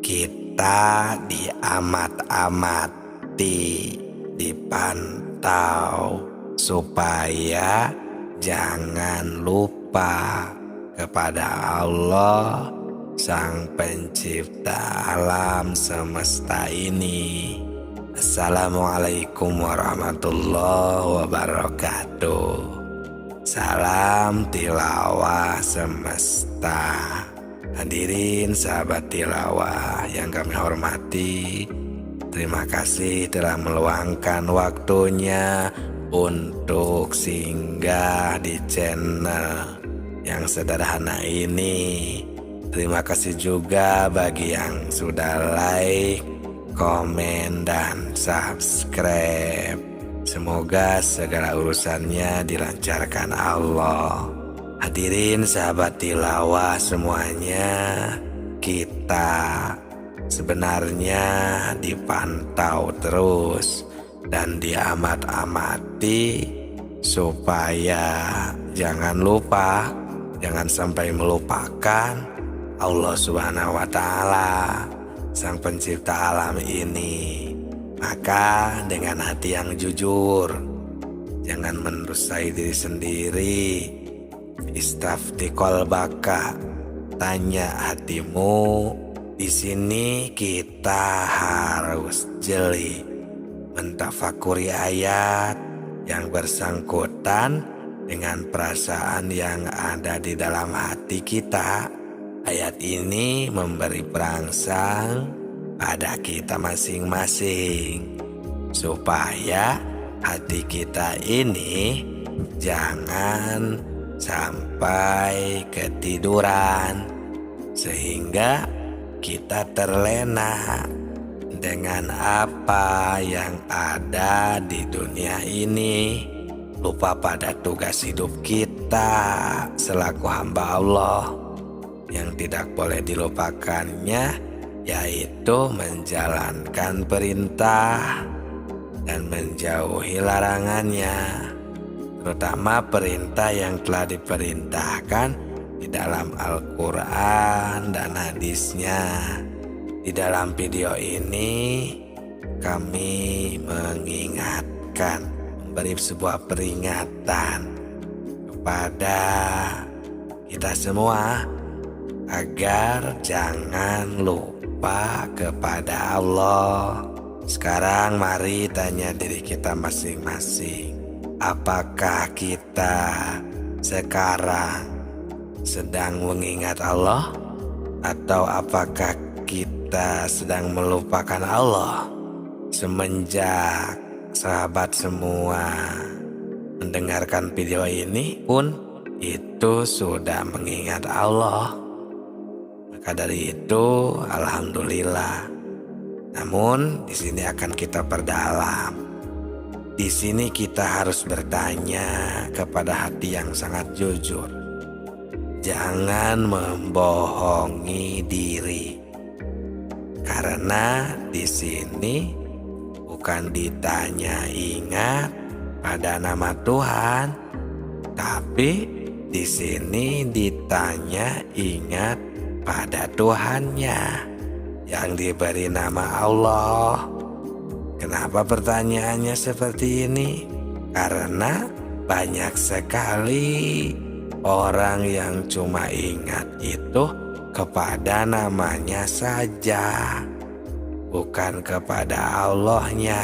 Kita diamat-amati, dipantau supaya jangan lupa kepada Allah, Sang Pencipta alam semesta ini. Assalamualaikum warahmatullahi wabarakatuh. Salam tilawah semesta. Hadirin sahabat tilawah yang kami hormati, terima kasih telah meluangkan waktunya untuk singgah di channel yang sederhana ini. Terima kasih juga bagi yang sudah like, komen, dan subscribe. Semoga segala urusannya dilancarkan Allah. Hadirin sahabat tilawah semuanya, kita sebenarnya dipantau terus dan diamat-amati supaya jangan lupa, jangan sampai melupakan Allah Subhanahu wa Ta'ala, Sang Pencipta alam ini. Maka dengan hati yang jujur, jangan menusai diri sendiri. Istafti qalbaka, tanya hatimu. Di sini kita harus jeli mentafakuri ayat yang bersangkutan dengan perasaan yang ada di dalam hati kita. Ayat ini memberi perangsang pada kita masing-masing supaya hati kita ini jangan sampai ketiduran, sehingga kita terlena dengan apa yang ada di dunia ini, lupa pada tugas hidup kita selaku hamba Allah. Yang tidak boleh dilupakannya yaitu menjalankan perintah dan menjauhi larangannya, terutama perintah yang telah diperintahkan di dalam Al-Quran dan hadisnya. Di dalam video ini kami mengingatkan, memberi sebuah peringatan kepada kita semua agar jangan lupa kepada Allah. Sekarang mari tanya diri kita masing-masing, apakah kita sekarang sedang mengingat Allah, atau apakah kita sedang melupakan Allah? Semenjak sahabat semua mendengarkan video ini pun itu sudah mengingat Allah. Maka dari itu alhamdulillah. Namun di sini akan kita perdalam. Di sini kita harus bertanya kepada hati yang sangat jujur. Jangan membohongi diri. Karena di sini bukan ditanya ingat pada nama Tuhan, tapi di sini ditanya ingat pada Tuhannya yang diberi nama Allah. Kenapa pertanyaannya seperti ini? Karena banyak sekali orang yang cuma ingat itu kepada namanya saja, bukan kepada Allahnya.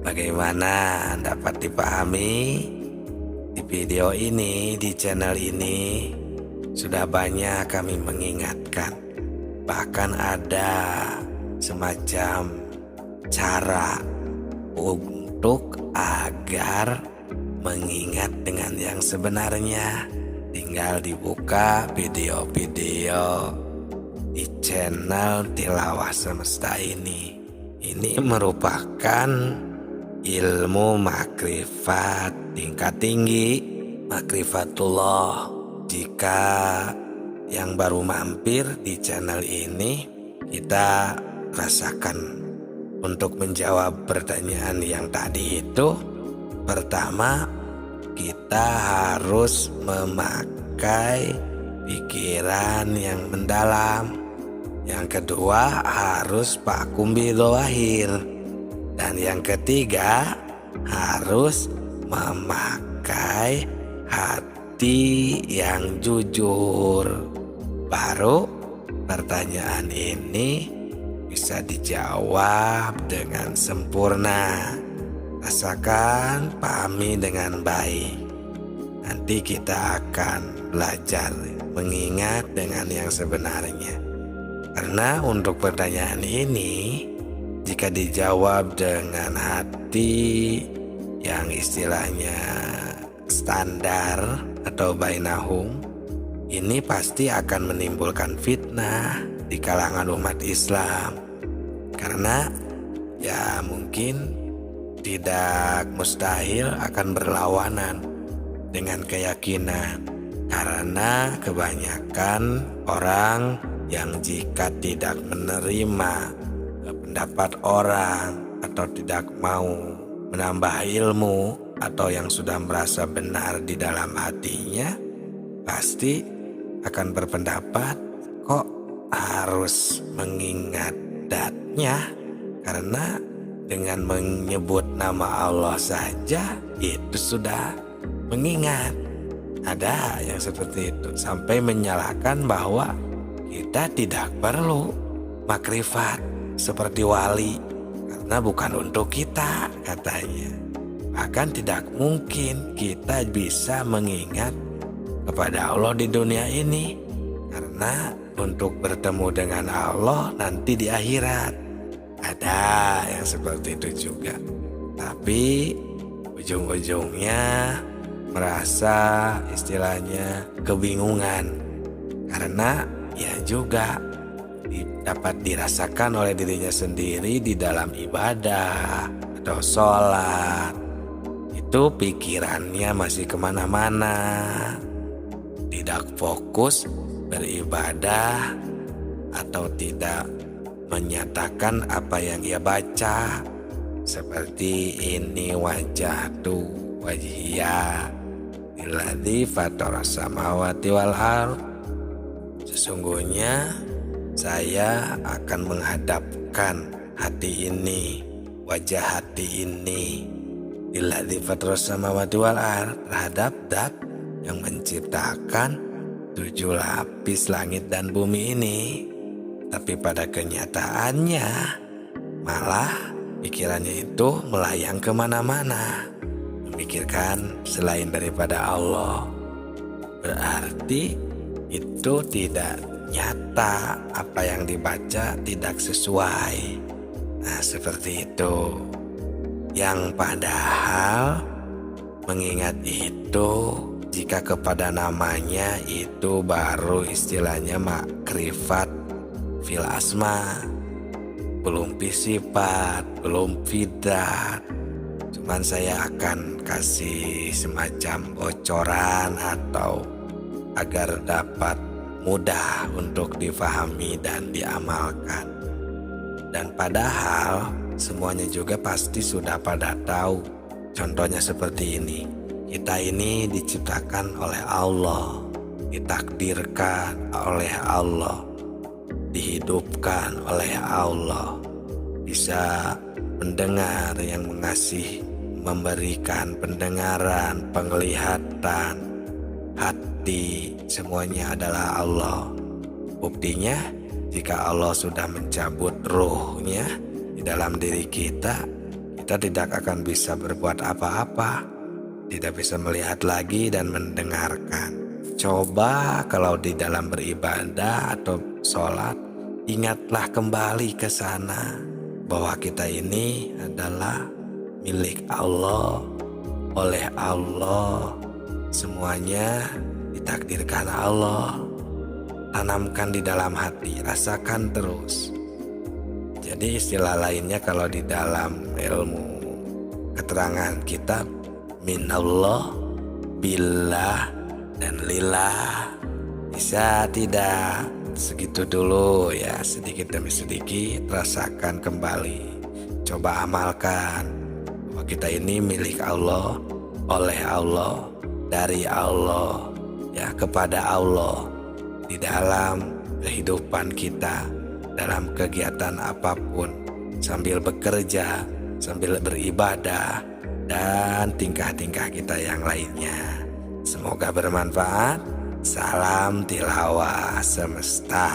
Bagaimana dapat dipahami? Di video ini, di channel ini sudah banyak kami mengingatkan. Bahkan ada semacam cara untuk agar mengingat dengan yang sebenarnya. Tinggal dibuka video-video di channel Tilawah Semesta ini. Ini merupakan ilmu makrifat tingkat tinggi, makrifatullah. Jika yang baru mampir di channel ini, kita rasakan untuk menjawab pertanyaan yang tadi itu. Pertama, kita harus memakai pikiran yang mendalam, Yang kedua harus pakum bidzahir. Dan yang ketiga harus memakai hati yang jujur. Baru pertanyaan ini bisa dijawab dengan sempurna. Rasakan, pahami dengan baik. Nanti kita akan belajar mengingat dengan yang sebenarnya. Karena untuk pertanyaan ini, jika dijawab dengan hati yang istilahnya standar atau bainahum, ini pasti akan menimbulkan fitnah di kalangan umat Islam. Karena ya mungkin tidak mustahil akan berlawanan dengan keyakinan. Karena kebanyakan orang yang jika tidak menerima pendapat orang atau tidak mau menambah ilmu atau yang sudah merasa benar di dalam hatinya, pasti akan berpendapat kok harus mengingat datnya, karena dengan menyebut nama Allah saja itu sudah mengingat. Ada yang seperti itu sampai menyalahkan bahwa kita tidak perlu makrifat seperti wali karena bukan untuk kita, katanya. Bahkan tidak mungkin kita bisa mengingat kepada Allah di dunia ini, karena untuk bertemu dengan Allah nanti di akhirat. Ada yang seperti itu juga. Tapi ujung-ujungnya merasa istilahnya kebingungan, karena ya juga dapat dirasakan oleh dirinya sendiri di dalam ibadah atau sholat. Itu pikirannya masih kemana-mana, tidak fokus beribadah atau tidak menyatakan apa yang ia baca. Seperti ini wajah tu wajhiya alladzi fataras samawati wal ardh. Sesungguhnya saya akan menghadapkan hati ini, wajah hati ini, alladzi fataras samawati wal ardh, terhadap zat yang menciptakan 7 lapis langit dan bumi ini. Tapi pada kenyataannya malah pikirannya itu melayang kemana-mana, memikirkan selain daripada Allah. Berarti itu tidak nyata, apa yang dibaca tidak sesuai. Nah seperti itu. Yang padahal mengingat itu, jika kepada namanya itu baru istilahnya makrifat fil asma, belum fi sifat, belum fidat. Cuman saya akan kasih semacam bocoran atau agar dapat mudah untuk difahami dan diamalkan. Dan padahal semuanya juga pasti sudah pada tahu. Contohnya seperti ini. Kita ini diciptakan oleh Allah, ditakdirkan oleh Allah, dihidupkan oleh Allah, bisa mendengar yang mengasih, memberikan pendengaran, penglihatan, hati, semuanya adalah Allah. Buktinya jika Allah sudah mencabut ruhnya di dalam diri kita, kita tidak akan bisa berbuat apa-apa, tidak bisa melihat lagi dan mendengarkan. Coba kalau di dalam beribadah atau sholat, ingatlah kembali ke sana bahwa kita ini adalah milik Allah, oleh Allah. Semuanya ditakdirkan Allah. Tanamkan di dalam hati, rasakan terus. Jadi istilah lainnya kalau di dalam ilmu keterangan kitab, minallah, billah, dan lillah. Bisa tidak? Segitu dulu ya, sedikit demi sedikit rasakan kembali. Coba amalkan bahwa kita ini milik Allah, oleh Allah, dari Allah, ya kepada Allah. Di dalam kehidupan kita dalam kegiatan apapun, sambil bekerja, sambil beribadah, dan tingkah-tingkah kita yang lainnya. Semoga bermanfaat. Salam tilawah semesta.